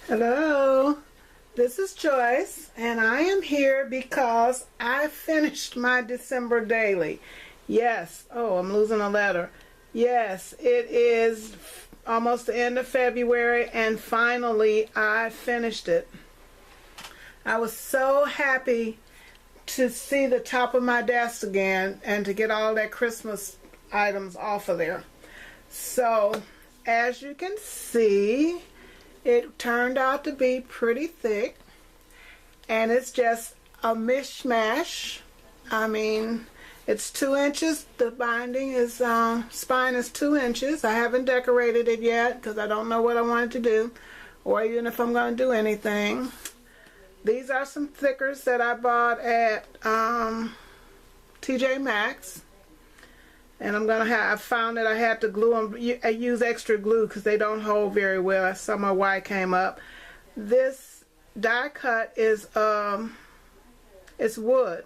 Hello, this is Joyce, and I am here because I finished my December daily. Yes, oh, I'm losing a letter. Yes, it is almost the end of February, and finally I finished it. I was so happy to see the top of my desk again and to get all that Christmas items off of there. So, as you can see, it turned out to be pretty thick, and it's just a mishmash. I mean, it's 2 inches. The binding is, spine is 2 inches. I haven't decorated it yet because I don't know what I want to do, or even if I'm going to do anything. These are some thickers that I bought at TJ Maxx. And I found that I had to glue them. I use extra glue because they don't hold very well. I saw my wire came up. This die cut is it's wood.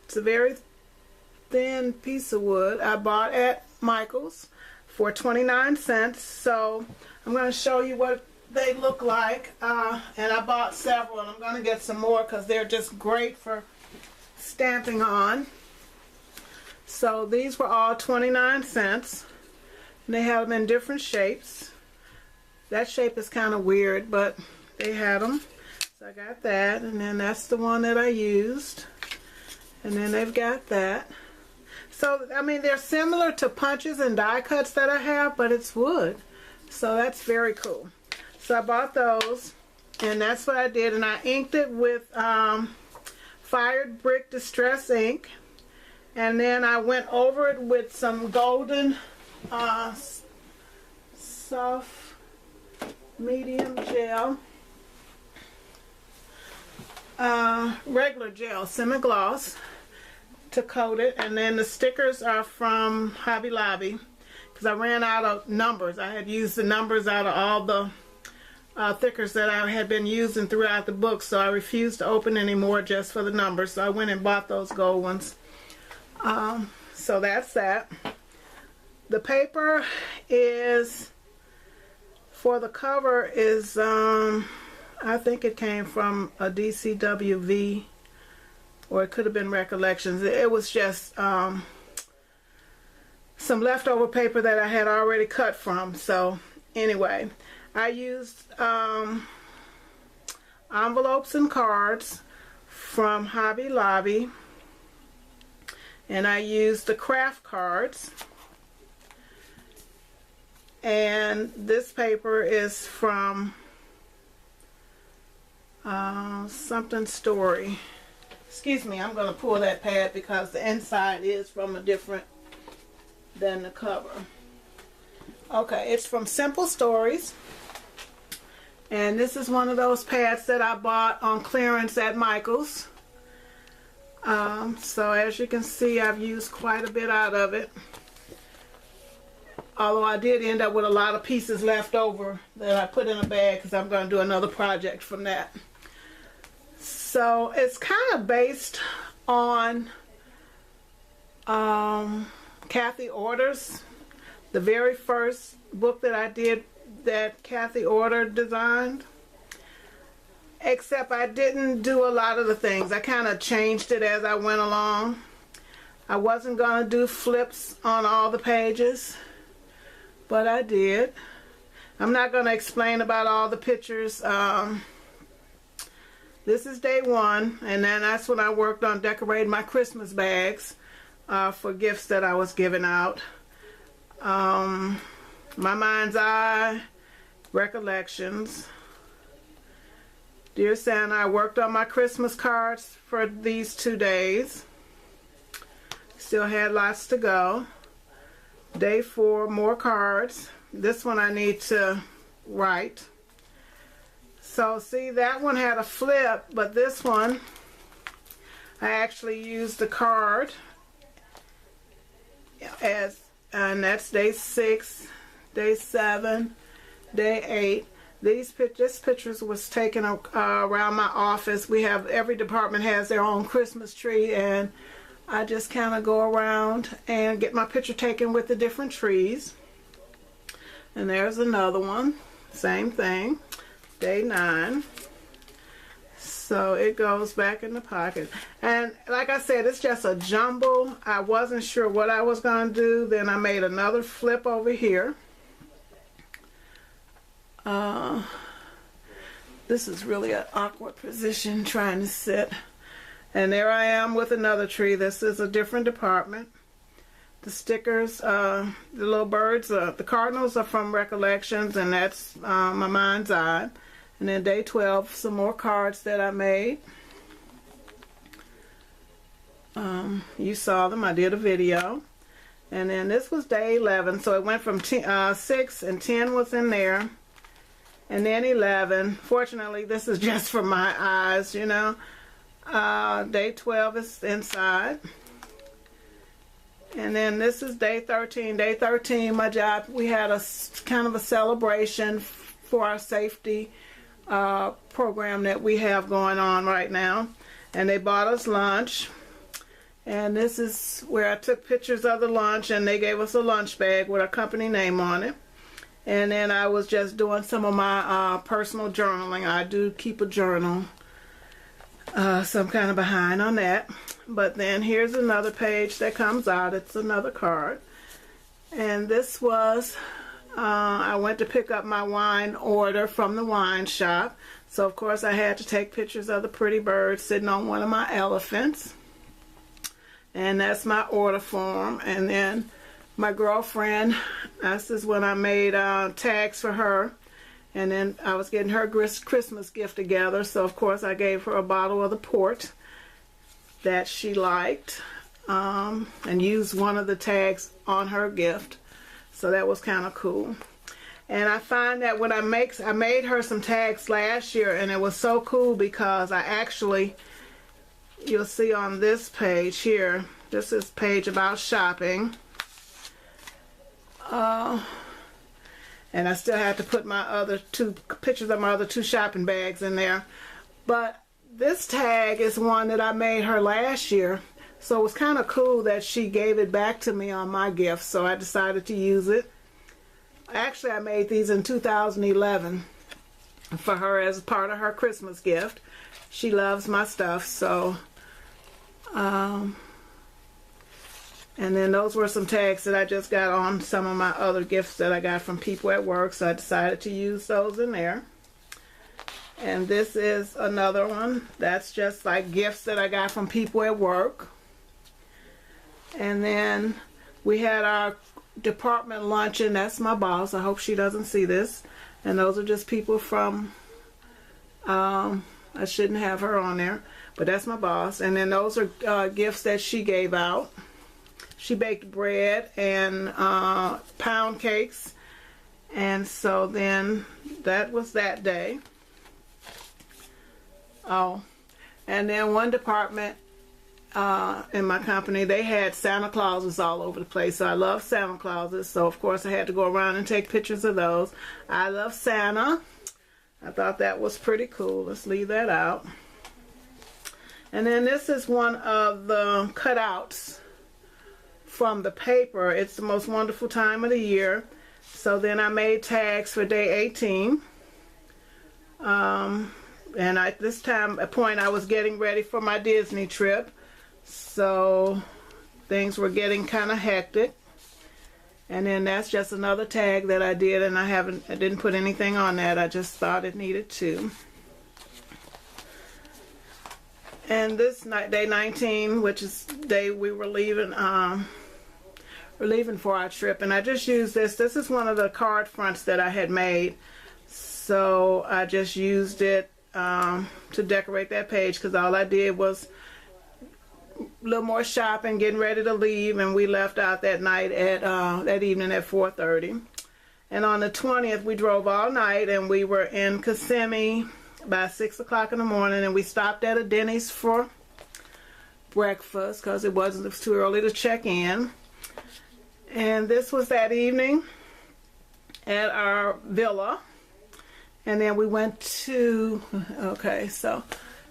It's a very thin piece of wood I bought at Michael's for 29 cents. So I'm going to show you what they look like. And I bought several, and I'm going to get some more because they're just great for stamping on. So these were all 29 cents. And they have them in different shapes. That shape is kind of weird, but they had them. So I got that, and then that's the one that I used. And then they've got that. So, I mean, they're similar to punches and die cuts that I have, but it's wood. So that's very cool. So I bought those, and that's what I did. And I inked it with Fired Brick Distress ink. And then I went over it with some golden soft medium gel, regular gel, semi-gloss, to coat it. And then the stickers are from Hobby Lobby because I ran out of numbers. I had used the numbers out of all the thickers that I had been using throughout the book, so I refused to open any more just for the numbers. So I went and bought those gold ones. So that's that. The paper is, for the cover is, I think it came from a DCWV, or it could have been Recollections. It was just some leftover paper that I had already cut from. So anyway, I used envelopes and cards from Hobby Lobby. And I used the craft cards. And this paper is from Something Story. Excuse me, I'm going to pull that pad because the inside is from a different than the cover. Okay, it's from Simple Stories. And this is one of those pads that I bought on clearance at Michael's. So as you can see, I've used quite a bit out of it. Although I did end up with a lot of pieces left over that I put in a bag because I'm going to do another project from that. So it's kind of based on Kathy Order's, the very first book that I did that Kathy Order designed. Except I didn't do a lot of the things. I kind of changed it as I went along. I wasn't going to do flips on all the pages, but I did. I'm not going to explain about all the pictures. This is day one, and then that's when I worked on decorating my Christmas bags for gifts that I was giving out. My Mind's Eye, Recollections. Dear Santa, I worked on my Christmas cards for these 2 days. Still had lots to go. Day 4, more cards. This one I need to write. So see, that one had a flip, but this one I actually used the card as, and that's day 6, day 7, day 8. This pictures was taken around my office. We have, every department has their own Christmas tree, and I just kind of go around and get my picture taken with the different trees. And there's another one, same thing. day 9. So it goes back in the pocket. And like I said, it's just a jumble. I wasn't sure what I was going to do. Then I made another flip over here. This is really an awkward position trying to sit. And there I am with another tree. This is a different department. The stickers, the little birds, the cardinals are from Recollections, and that's my mind's eye. And then day 12, some more cards that I made. You saw them. I did a video. And then this was day 11. So it went from 6 and 10 was in there. And then 11. Fortunately, this is just for my eyes, you know. Day 12 is inside. And then this is day 13. Day 13, my job, we had a kind of a celebration for our safety program that we have going on right now. And they bought us lunch. And this is where I took pictures of the lunch, and they gave us a lunch bag with our company name on it. And then I was just doing some of my personal journaling. I do keep a journal. So I'm kind of behind on that. But then here's another page that comes out. It's another card. And this was, I went to pick up my wine order from the wine shop. So of course I had to take pictures of the pretty bird sitting on one of my elephants. And that's my order form. And then my girlfriend, this is when I made tags for her. And then I was getting her Christmas gift together. So of course I gave her a bottle of the port that she liked. And used one of the tags on her gift. So that was kind of cool. And I find that when I made her some tags last year, and it was so cool because I actually, you'll see on this page here, this is page about shopping. And I still had to put my other pictures of my other 2 shopping bags in there. But this tag is one that I made her last year. So it was kind of cool that she gave it back to me on my gift. So I decided to use it. Actually, I made these in 2011 for her as part of her Christmas gift. She loves my stuff, so and then those were some tags that I just got on some of my other gifts that I got from people at work, so I decided to use those in there. And this is another one. That's just like gifts that I got from people at work. And then we had our department luncheon. That's my boss. I hope she doesn't see this. And those are just people from, I shouldn't have her on there, but that's my boss. And then those are gifts that she gave out. She baked bread and pound cakes. And so then that was that day. Oh, and then one department in my company, they had Santa Clauses all over the place. So I love Santa Clauses. So of course I had to go around and take pictures of those. I love Santa. I thought that was pretty cool. Let's leave that out. And then this is one of the cutouts from the paper. It's the most wonderful time of the year. So then I made tags for day 18. And at this point I was getting ready for my Disney trip. So things were getting kind of hectic. And then that's just another tag that I did, and I didn't put anything on that. I just thought it needed to. And this night, day 19, which is the day we were leaving for our trip, and I just used this. This is one of the card fronts that I had made. So I just used it to decorate that page, because all I did was a little more shopping, getting ready to leave, and we left out that night at that evening at 4:30. And on the 20th, we drove all night, and we were in Kissimmee by 6 o'clock in the morning, and we stopped at a Denny's for breakfast because it was too early to check in. And this was that evening at our villa. And then we went to,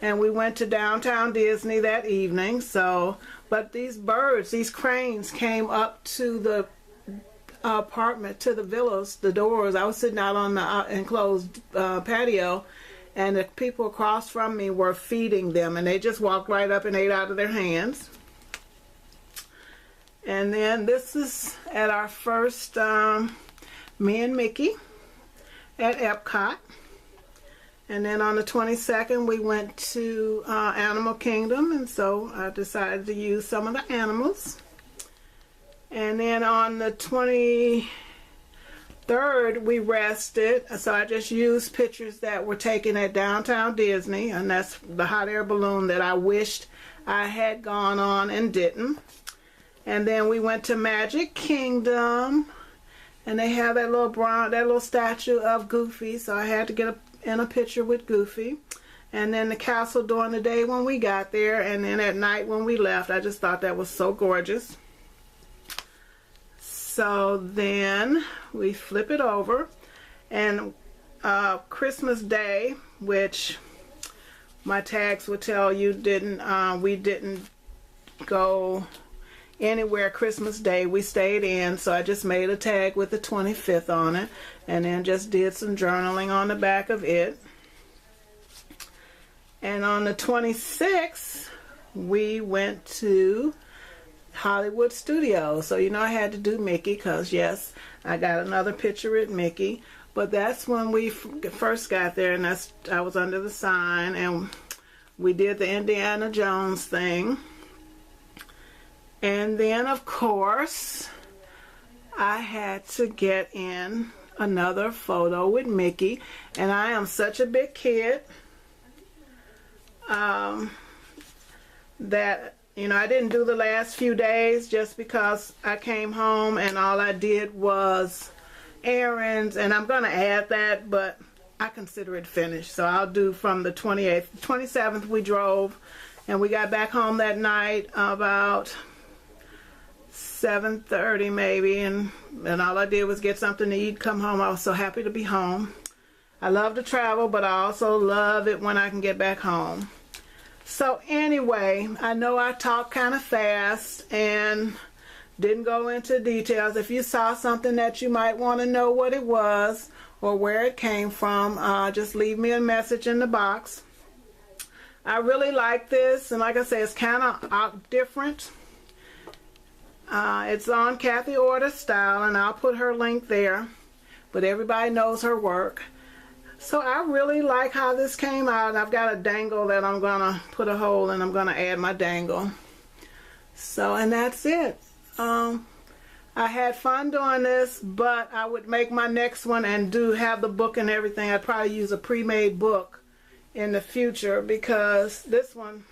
and we went to downtown Disney that evening. So, but these birds, these cranes came up to the apartment to the villas, the doors. I was sitting out on the enclosed patio, and the people across from me were feeding them, and they just walked right up and ate out of their hands. And then this is at our first me and Mickey at Epcot. And then on the 22nd we went to Animal Kingdom, and so I decided to use some of the animals. And then on the 23rd we rested, so I just used pictures that were taken at Downtown Disney, and that's the hot air balloon that I wished I had gone on and didn't. And then we went to Magic Kingdom, and they have that little statue of Goofy, so I had to get in a picture with Goofy. And then the castle during the day when we got there, and then at night when we left. I just thought that was so gorgeous. So then we flip it over, and Christmas Day, which my tags would tell you we didn't go anywhere Christmas Day. We stayed in, so I just made a tag with the 25th on it, and then just did some journaling on the back of it. And on the 26th we went to Hollywood Studios. So I had to do Mickey, because yes, I got another picture with Mickey. But that's when we first got there, and I was under the sign, and we did the Indiana Jones thing. And then of course I had to get in another photo with Mickey, and I am such a big kid that I didn't do the last few days just because I came home and all I did was errands, and I'm going to add that, but I consider it finished. So I'll do from the 28th. 27th we drove, and we got back home that night about 7:30 maybe, and all I did was get something to eat, come home. I was so happy to be home. I love to travel, but I also love it when I can get back home. So anyway, I know I talked kind of fast and didn't go into details. If you saw something that you might want to know what it was or where it came from, just leave me a message in the box. I really like this, and like I say, it's kind of different. It's on Kathy Order Style, and I'll put her link there, but everybody knows her work. So I really like how this came out. I've got a dangle that I'm going to put a hole in. I'm going to add my dangle. So, and that's it. I had fun doing this, but I would make my next one and have the book and everything. I'd probably use a pre-made book in the future, because this one,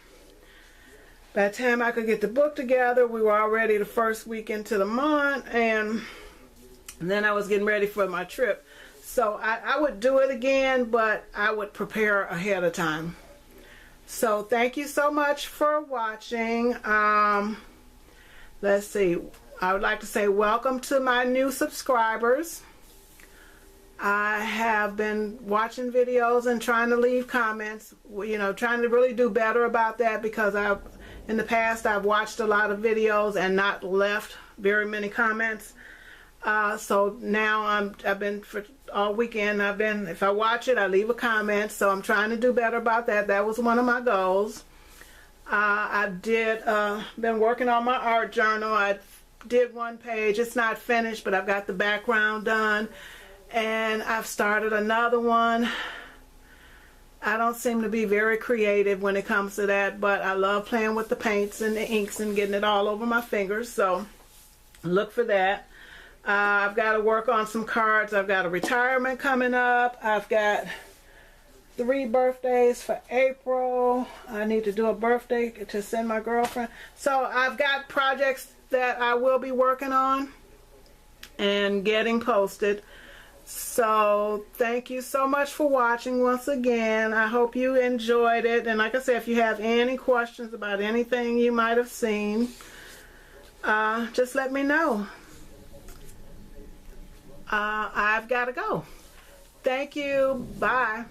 by the time I could get the book together, we were already the first week into the month, and then I was getting ready for my trip. So I would do it again, but I would prepare ahead of time. So thank you so much for watching. Let's see. I would like to say welcome to my new subscribers. I have been watching videos and trying to leave comments, trying to really do better about that, because in the past I've watched a lot of videos and not left very many comments. So now I've been for all weekend. If I watch it, I leave a comment. So I'm trying to do better about that. That was one of my goals. Been working on my art journal. I did one page. It's not finished, but I've got the background done, and I've started another one. I don't seem to be very creative when it comes to that, but I love playing with the paints and the inks and getting it all over my fingers. So look for that. I've got to work on some cards. I've got a retirement coming up. I've got 3 birthdays for April. I need to do a birthday to send my girlfriend. So I've got projects that I will be working on and getting posted. So thank you so much for watching once again. I hope you enjoyed it. And like I said, if you have any questions about anything you might have seen, just let me know. I've got to go. Thank you. Bye.